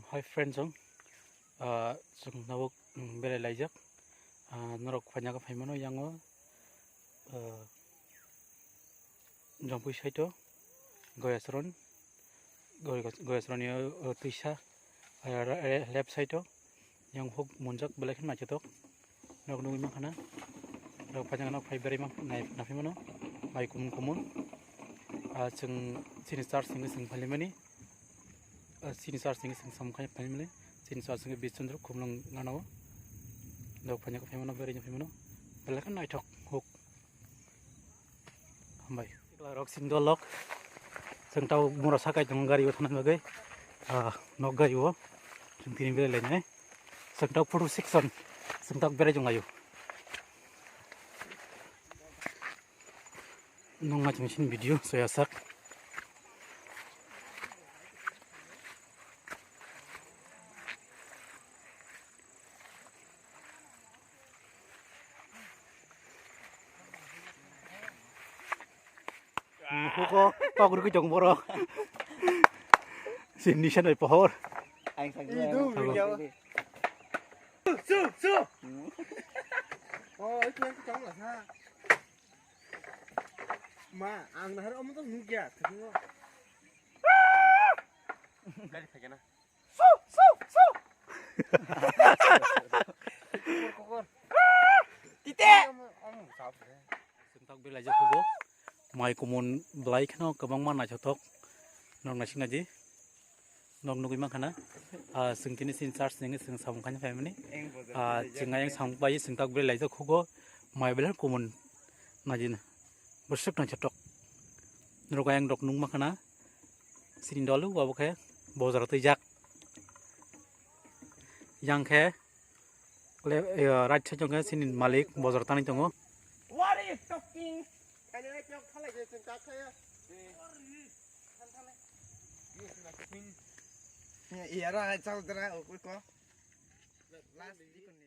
Hi friends ong sung nawok bere laijak norok phanya ka phaimano yango jompu saito goyasron yo tuisa left saito yang hok munjak belakin macetok nok nungi makana nok phanya nok phai bere mak na phimano mai kumun sung sinistar sing phalimani sinisar sing samkhai phalimani sinisar sing bisundru kumlang nganaw nok phanya ka phaimano bere nya phimano belakan naitok hok hambai rok sindolok sung tau mura sakai jong gari wathanan bagai nok gari wo sung tini bere lenyai sung tau photo section sung tak bere jong ayu nong ngaj machine video soya sak kok pak guru jong boro sini sana pohon Anh sang Itu video. Su. Oh, itu yang kecong lah ha. Ma, ang nahar om tuh nggak, tengok. Dari sana. Su. Kokor. Tite. Om sab. sentak bela aja hugo mai kumun belai khano kabang mana jotok nong nasing aji nong nugui makana singtini sin charge ningi sing samkhanya family jinga yang sampai sentak bela aja hugo mai bela kumun najin bersuk na jotok nroga yang dok nung makana sin dolu babu khe bozar tujak yang khe le right side jong sin malik bozar tani tongo What are you talking? Kaya na yung pala yung sentak saya. Iya, ra chal dra ko. Last di ko ni.